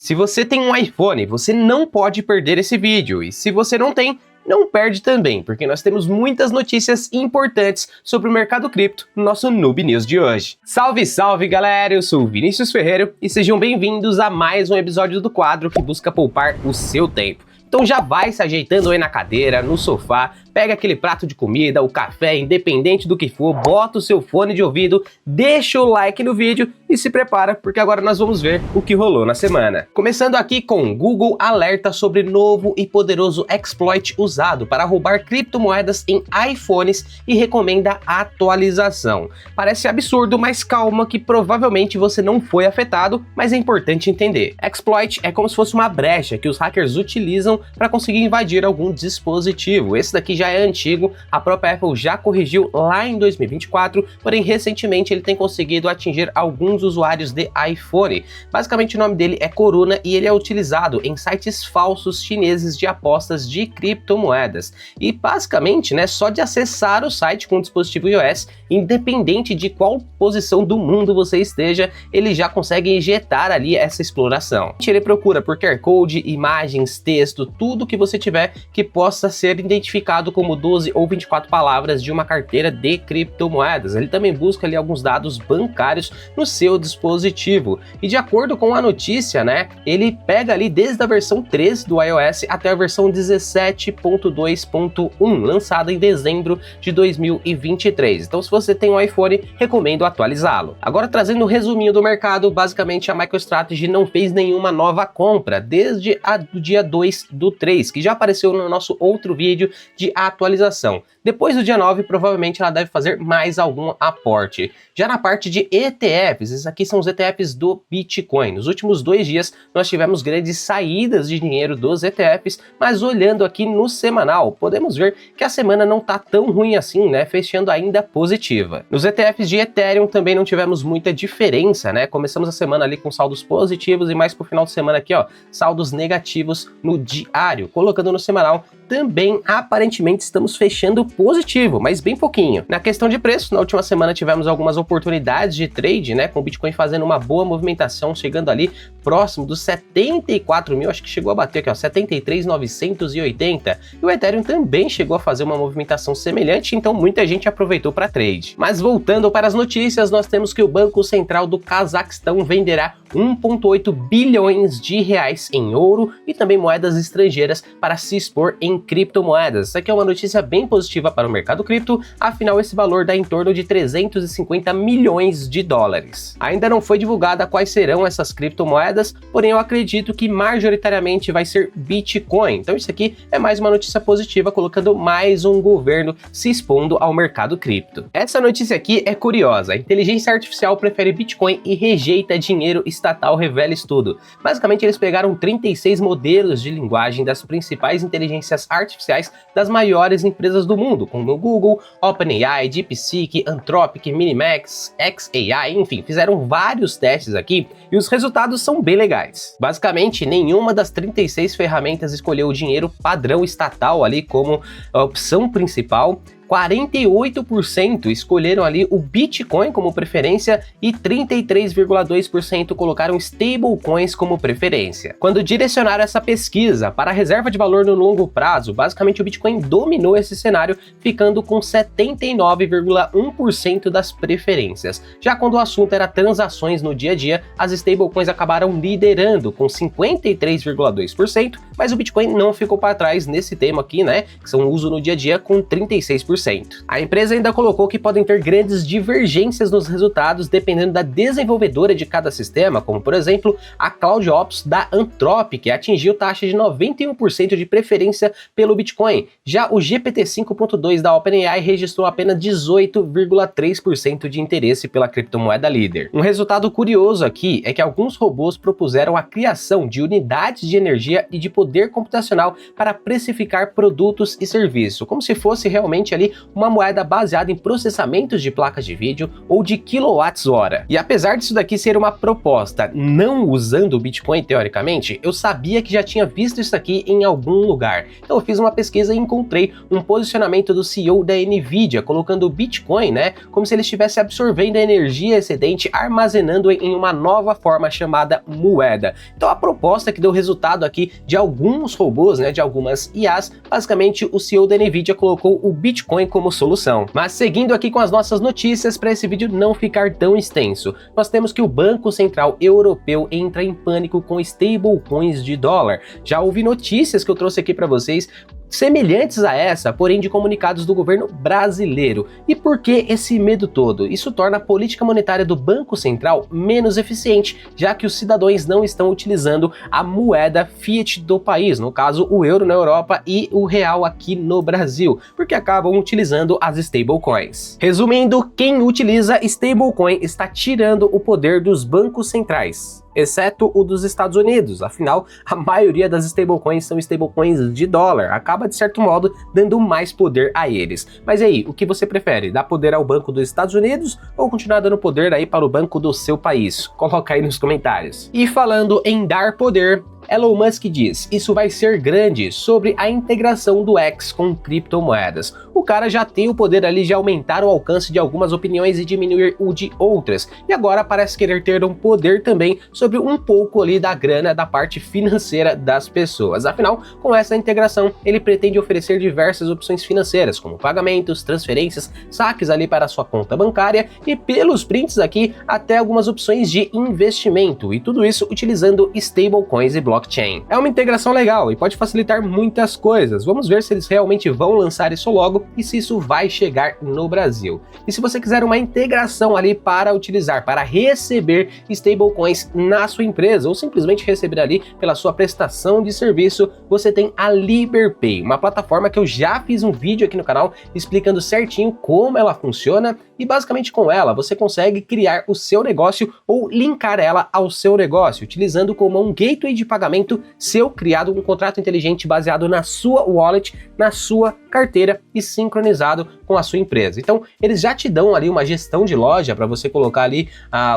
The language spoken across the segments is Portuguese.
Se você tem um iPhone, você não pode perder esse vídeo, e se você não tem, não perde também, porque nós temos muitas notícias importantes sobre o mercado cripto no nosso Noob News de hoje. Salve, salve galera, eu sou o Vinícius Ferreira e sejam bem-vindos a mais um episódio do quadro que busca poupar o seu tempo. Então já vai se ajeitando aí na cadeira, no sofá, pega aquele prato de comida, o café, independente do que for, bota o seu fone de ouvido, deixa o like no vídeo e se prepara, porque agora nós vamos ver o que rolou na semana. Começando aqui com Google alerta sobre novo e poderoso exploit usado para roubar criptomoedas em iPhones e recomenda atualização. Parece absurdo, mas calma que provavelmente você não foi afetado, mas é importante entender. Exploit é como se fosse uma brecha que os hackers utilizam para conseguir invadir algum dispositivo. Esse daqui já é antigo, a própria Apple já corrigiu lá em 2024, porém recentemente ele tem conseguido atingir alguns usuários de iPhone. Basicamente o nome dele é Corona e ele é utilizado em sites falsos chineses de apostas de criptomoedas. E basicamente, só de acessar o site com o dispositivo iOS, independente de qual posição do mundo você esteja, ele já consegue injetar ali essa exploração. Ele procura por QR Code, imagens, texto, tudo que você tiver que possa ser identificado como 12 ou 24 palavras de uma carteira de criptomoedas. Ele também busca ali alguns dados bancários no seu dispositivo. E de acordo com a notícia, ele pega ali desde a versão 3 do iOS até a versão 17.2.1, lançada em dezembro de 2023. Então, se você tem um iPhone, recomendo atualizá-lo. Agora, trazendo um resuminho do mercado, basicamente a MicroStrategy não fez nenhuma nova compra desde o dia 2/3, que já apareceu no nosso outro vídeo de atualização. Depois do dia 9, provavelmente ela deve fazer mais algum aporte. Já na parte de ETFs, esses aqui são os ETFs do Bitcoin. Nos últimos 2 dias, nós tivemos grandes saídas de dinheiro dos ETFs, mas olhando aqui no semanal, podemos ver que a semana não tá tão ruim assim, fechando ainda positiva. Nos ETFs de Ethereum também não tivemos muita diferença, Começamos a semana ali com saldos positivos e mais pro final de semana aqui, saldos negativos no diário. Colocando no semanal, também aparentemente estamos fechando positivo, mas bem pouquinho. Na questão de preço, na última semana tivemos algumas oportunidades de trade, com o Bitcoin fazendo uma boa movimentação, chegando ali próximo dos 74 mil, acho que chegou a bater aqui, 73.980. E o Ethereum também chegou a fazer uma movimentação semelhante, então muita gente aproveitou para trade. Mas voltando para as notícias, nós temos que o Banco Central do Cazaquistão venderá 1,8 bilhões de reais em ouro e também moedas estrangeiras para se expor em criptomoedas. Essa aqui é uma notícia bem positiva para o mercado cripto, afinal esse valor dá em torno de 350 milhões de dólares. Ainda não foi divulgada quais serão essas criptomoedas, porém eu acredito que majoritariamente vai ser Bitcoin. Então isso aqui é mais uma notícia positiva, colocando mais um governo se expondo ao mercado cripto. Essa notícia aqui é curiosa. A inteligência artificial prefere Bitcoin e rejeita dinheiro estatal, revela estudo. Basicamente eles pegaram 36 modelos de linguagem das principais inteligências artificiais das maiores empresas do mundo, como o Google, OpenAI, DeepSeek, Anthropic, Minimax, xAI, enfim, fizeram vários testes aqui e os resultados são bem legais. Basicamente, nenhuma das 36 ferramentas escolheu o dinheiro padrão estatal ali como a opção principal. 48% escolheram ali o Bitcoin como preferência e 33,2% colocaram stablecoins como preferência. Quando direcionaram essa pesquisa para a reserva de valor no longo prazo, basicamente o Bitcoin dominou esse cenário, ficando com 79,1% das preferências. Já quando o assunto era transações no dia a dia, as stablecoins acabaram liderando com 53,2%, mas o Bitcoin não ficou para trás nesse tema aqui, que são uso no dia a dia, com 36%. A empresa ainda colocou que podem ter grandes divergências nos resultados dependendo da desenvolvedora de cada sistema, como por exemplo a CloudOps da Anthropic atingiu taxa de 91% de preferência pelo Bitcoin. Já o GPT-5.2 da OpenAI registrou apenas 18,3% de interesse pela criptomoeda líder. Um resultado curioso aqui é que alguns robôs propuseram a criação de unidades de energia e de poder poder computacional para precificar produtos e serviços, como se fosse realmente ali uma moeda baseada em processamentos de placas de vídeo ou de quilowatts-hora. E apesar disso daqui ser uma proposta não usando o Bitcoin teoricamente, eu sabia que já tinha visto isso aqui em algum lugar. Então eu fiz uma pesquisa e encontrei um posicionamento do CEO da Nvidia colocando o Bitcoin, né, como se ele estivesse absorvendo a energia excedente, armazenando em uma nova forma chamada moeda. Então a proposta que deu resultado aqui de alguns robôs, né, de algumas IAs, basicamente o CEO da Nvidia colocou o Bitcoin como solução. Mas seguindo aqui com as nossas notícias, para esse vídeo não ficar tão extenso, nós temos que o Banco Central Europeu entra em pânico com stablecoins de dólar. Já houve notícias que eu trouxe aqui para vocês semelhantes a essa, porém de comunicados do governo brasileiro. E por que esse medo todo? Isso torna a política monetária do Banco Central menos eficiente, já que os cidadãos não estão utilizando a moeda fiat do país, no caso o euro na Europa e o real aqui no Brasil, porque acabam utilizando as stablecoins. Resumindo, quem utiliza stablecoin está tirando o poder dos bancos centrais, exceto o dos Estados Unidos. Afinal, a maioria das stablecoins são stablecoins de dólar, acaba de certo modo dando mais poder a eles. Mas aí, o que você prefere? Dar poder ao banco dos Estados Unidos ou continuar dando poder aí para o banco do seu país? Coloca aí nos comentários. E falando em dar poder, Elon Musk diz, isso vai ser grande, sobre a integração do X com criptomoedas. O cara já tem o poder ali de aumentar o alcance de algumas opiniões e diminuir o de outras, e agora parece querer ter um poder também sobre um pouco ali da grana, da parte financeira das pessoas. Afinal, com essa integração, ele pretende oferecer diversas opções financeiras, como pagamentos, transferências, saques ali para a sua conta bancária e, pelos prints aqui, até algumas opções de investimento, e tudo isso utilizando stablecoins e blockchain. É uma integração legal e pode facilitar muitas coisas. Vamos ver se eles realmente vão lançar isso logo e se isso vai chegar no Brasil. E se você quiser uma integração ali para utilizar, para receber stablecoins na sua empresa ou simplesmente receber ali pela sua prestação de serviço, você tem a Liberpay, uma plataforma que eu já fiz um vídeo aqui no canal explicando certinho como ela funciona, e basicamente com ela você consegue criar o seu negócio ou linkar ela ao seu negócio, utilizando como um gateway de pagamento seu, criado um contrato inteligente baseado na sua wallet, na sua carteira e sincronizado com a sua empresa. Então eles já te dão ali uma gestão de loja para você colocar ali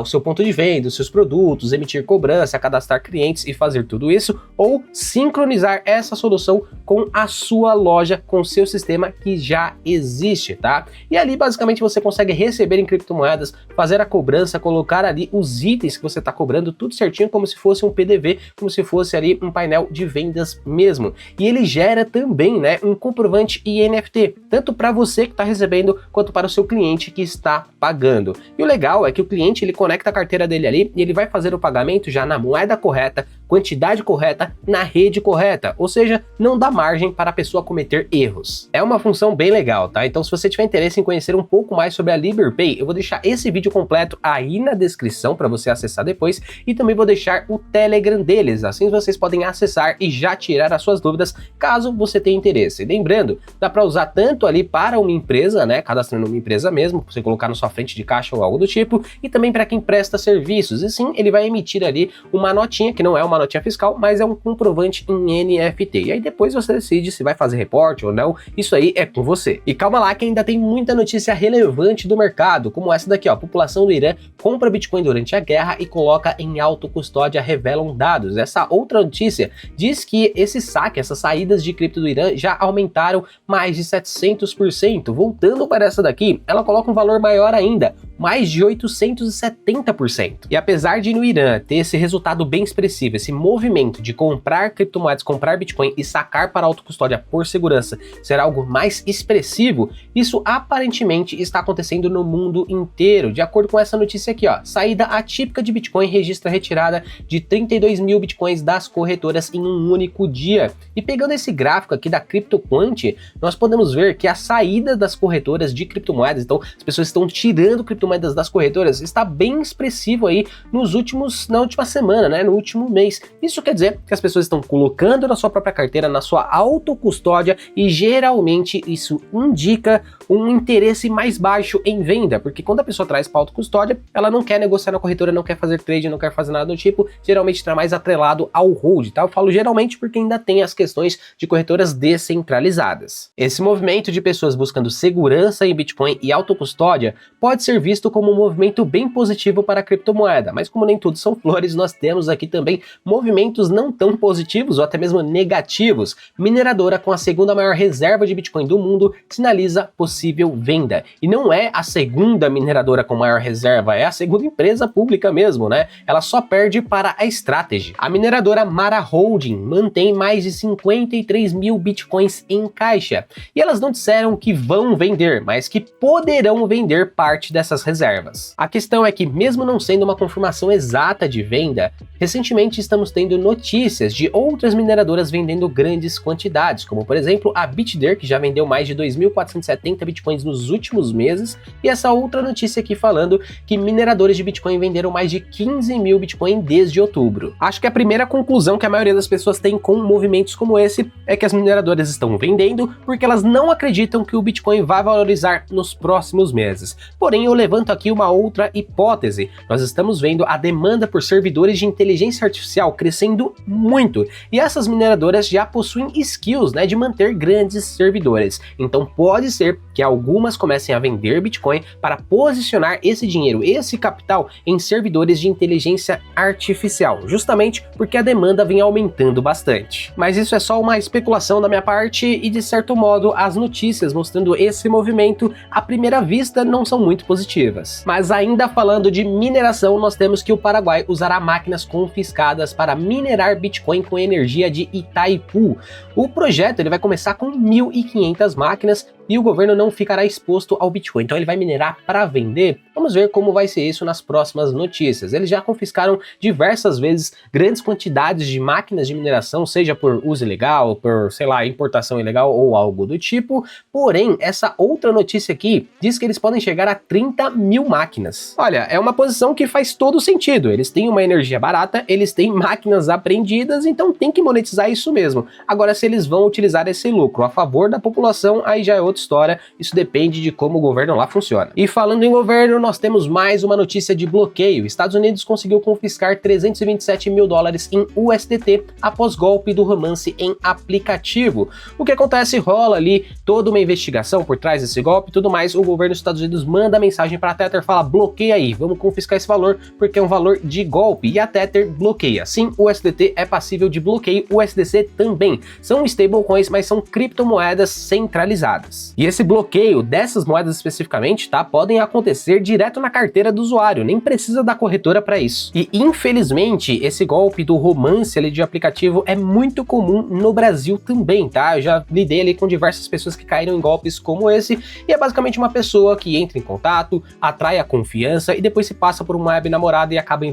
o seu ponto de venda, os seus produtos, emitir cobrança, cadastrar clientes e fazer tudo isso, ou sincronizar essa solução com a sua loja, com o seu sistema que já existe, tá? E ali basicamente você consegue receber em criptomoedas, fazer a cobrança, colocar ali os itens que você está cobrando, tudo certinho, como se fosse um PDV, como se fosse ali um painel de vendas mesmo. E ele gera também, né, um comprovante NFT, tanto para você que está recebendo, quanto para o seu cliente que está pagando. E o legal é que o cliente, ele conecta a carteira dele ali e ele vai fazer o pagamento já na moeda correta, quantidade correta, na rede correta, ou seja, não dá margem para a pessoa cometer erros. É uma função bem legal, tá? Então se você tiver interesse em conhecer um pouco mais sobre a Liberpay, eu vou deixar esse vídeo completo aí na descrição para você acessar depois, e também vou deixar o Telegram deles, assim vocês podem acessar e já tirar as suas dúvidas caso você tenha interesse. Lembrando, dá para usar tanto ali para uma empresa, né, cadastrando uma empresa mesmo, pra você colocar na sua frente de caixa ou algo do tipo, e também para quem presta serviços, e sim, ele vai emitir ali uma notinha, que não é uma notinha fiscal, mas é um comprovante em NFT, e aí depois você decide se vai fazer reporte ou não, isso aí é com você. E calma lá que ainda tem muita notícia relevante do mercado, como essa daqui, ó, a população do Irã compra Bitcoin durante a guerra e coloca em autocustódia, revelam dados. Essa outra notícia diz que esse saque, essas saídas de cripto do Irã já aumentaram mais de 700%. Voltando para essa daqui, ela coloca um valor maior ainda, mais de 870%. E apesar de no Irã ter esse resultado bem expressivo, esse movimento de comprar criptomoedas, comprar Bitcoin e sacar para autocustódia por segurança ser algo mais expressivo, isso aparentemente está acontecendo no mundo inteiro. De acordo com essa notícia aqui, ó, saída atípica de Bitcoin registra retirada de 32 mil Bitcoins das corretoras em um único dia. E pegando esse gráfico aqui da CryptoQuant, nós podemos ver que a saída das corretoras de criptomoedas, então as pessoas estão tirando criptomoedas das corretoras, está bem expressivo aí na última semana, né, no último mês. Isso quer dizer que as pessoas estão colocando na sua própria carteira, na sua autocustódia, e geralmente isso indica um interesse mais baixo em venda, porque quando a pessoa traz para autocustódia, ela não quer negociar na corretora, não quer fazer trade, não quer fazer nada do tipo, geralmente está mais atrelado ao hold, tá? Eu falo geralmente porque ainda tem as questões de corretoras descentralizadas. Esse movimento de pessoas buscando segurança em Bitcoin e autocustódia pode ser visto como um movimento bem positivo para a criptomoeda, mas como nem tudo são flores, nós temos aqui também movimentos não tão positivos ou até mesmo negativos. Mineradora com a segunda maior reserva de Bitcoin do mundo sinaliza possível venda. E não é a segunda mineradora com maior reserva, é a segunda empresa pública mesmo, né? Ela só perde para a Strategy. A mineradora Mara Holding mantém mais de 53 mil Bitcoins em caixa. E elas não disseram que vão vender, mas que poderão vender parte dessas reservas. A questão é que, mesmo não sendo uma confirmação exata de venda, recentemente estamos tendo notícias de outras mineradoras vendendo grandes quantidades, como por exemplo a Bitdeer, que já vendeu mais de 2.470 Bitcoins nos últimos meses, e essa outra notícia aqui falando que mineradores de Bitcoin venderam mais de 15 mil Bitcoin desde outubro. Acho que a primeira conclusão que a maioria das pessoas tem com movimentos como esse é que as mineradoras estão vendendo porque elas não acreditam que o Bitcoin vai valorizar nos próximos meses. Porém, eu levanto aqui uma outra hipótese. Nós estamos vendo a demanda por servidores de inteligência artificial crescendo muito, e essas mineradoras já possuem skills, né, de manter grandes servidores. Então pode ser que algumas comecem a vender Bitcoin para posicionar esse dinheiro, esse capital em servidores de inteligência artificial, justamente porque a demanda vem aumentando bastante. Mas isso é só uma especulação da minha parte e, de certo modo, as notícias mostrando esse movimento à primeira vista não são muito positivas. Mas ainda falando de mineração, nós temos que o Paraguai usará máquinas confiscadas para minerar Bitcoin com energia de Itaipu. O projeto ele vai começar com 1.500 máquinas e o governo não ficará exposto ao Bitcoin, então ele vai minerar para vender. Vamos ver como vai ser isso nas próximas notícias. Eles já confiscaram diversas vezes grandes quantidades de máquinas de mineração, seja por uso ilegal, por, sei lá, importação ilegal ou algo do tipo. Porém, essa outra notícia aqui diz que eles podem chegar a 30 mil máquinas. Olha, é uma posição que faz todo sentido. Eles têm uma energia barata, eles têm máquinas apreendidas, então tem que monetizar isso mesmo. Agora, se eles vão utilizar esse lucro a favor da população, aí já é outra história. Isso depende de como o governo lá funciona. E falando em governo, nós temos mais uma notícia de bloqueio. Estados Unidos conseguiu confiscar 327 mil dólares em USDT após golpe do romance em aplicativo. O que acontece? Rola ali toda uma investigação por trás desse golpe e tudo mais. O governo dos Estados Unidos manda mensagem para a Tether, fala: bloqueia aí, vamos confiscar esse valor porque é um valor de golpe. E a Tether bloqueia. Sim, o USDT é passível de bloqueio, o USDC também. São stablecoins, mas são criptomoedas centralizadas. E esse bloqueio dessas moedas especificamente, tá, podem acontecer direto na carteira do usuário, nem precisa da corretora para isso. E infelizmente, esse golpe do romance ali de aplicativo é muito comum no Brasil também, tá? Eu já lidei ali com diversas pessoas que caíram em golpes como esse, e é basicamente uma pessoa que entra em contato, atrai a confiança e depois se passa por uma web namorada e acaba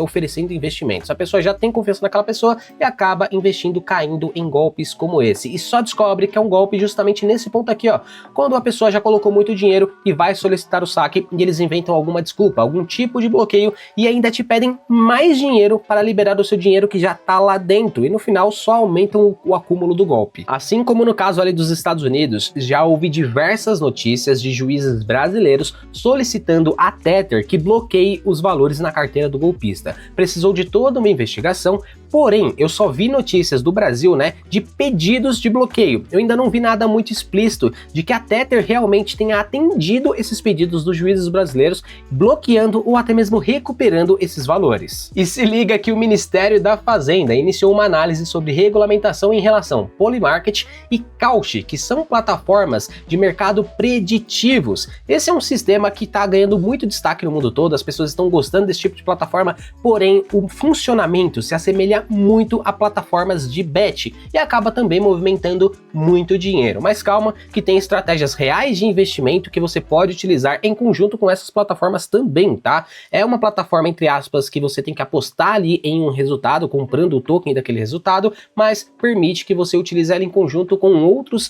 oferecendo investimentos. A pessoa já tem confiança naquela pessoa e acaba investindo, caindo em golpes como esse. E só descobre que é um golpe justamente nesse ponto aqui, ó, quando a pessoa já colocou muito dinheiro e vai solicitar o saque e eles inventam alguma desculpa, algum tipo de bloqueio e ainda te pedem mais dinheiro para liberar o seu dinheiro que já tá lá dentro, e no final só aumentam o acúmulo do golpe. Assim como no caso ali dos Estados Unidos, já houve diversas notícias de juízes brasileiros solicitando a Tether que bloqueie os valores na carteira do golpista. Precisou de toda uma investigação, porém, eu só vi notícias do Brasil, né, de pedidos de bloqueio. Eu ainda não vi nada muito explícito de que a Tether realmente tenha atendido esses pedidos dos juízes brasileiros, bloqueando ou até mesmo recuperando esses valores. E se liga que o Ministério da Fazenda iniciou uma análise sobre regulamentação em relação ao Polymarket e Cauchy, que são plataformas de mercado preditivos. Esse é um sistema que está ganhando muito destaque no mundo todo, as pessoas estão gostando desse tipo de plataforma, porém o funcionamento se assemelha muito a plataformas de bet e acaba também movimentando muito dinheiro. Mas calma, que tem estratégias reais de investimento que você pode utilizar em conjunto com essas plataformas também, tá? É uma plataforma, entre aspas, que você tem que apostar ali em um resultado, comprando o token daquele resultado, mas permite que você utilize ela em conjunto com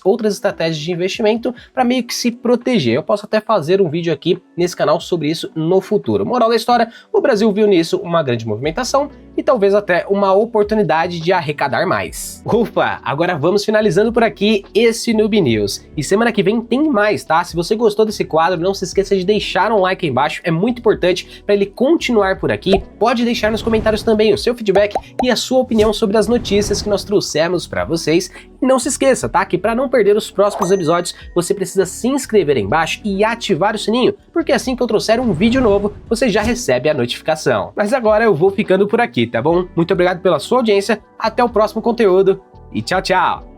outras estratégias de investimento para meio que se proteger. Eu posso até fazer um vídeo aqui nesse canal sobre isso no futuro. Moral da história, o Brasil viu nisso uma grande movimentação e talvez até uma oportunidade de arrecadar mais. Ufa, agora vamos finalizando por aqui esse Noob News. E semana que vem tem mais, tá? Se você gostou desse quadro, não se esqueça de deixar um like aí embaixo, é muito importante para ele continuar por aqui. Pode deixar nos comentários também o seu feedback e a sua opinião sobre as notícias que nós trouxemos para vocês. E não se esqueça, tá? Que para não perder os próximos episódios, você precisa se inscrever aí embaixo e ativar o sininho, porque assim que eu trouxer um vídeo novo, você já recebe a notificação. Mas agora eu vou ficando por aqui, tá bom? Muito obrigado pela sua audiência, até o próximo conteúdo e tchau, tchau!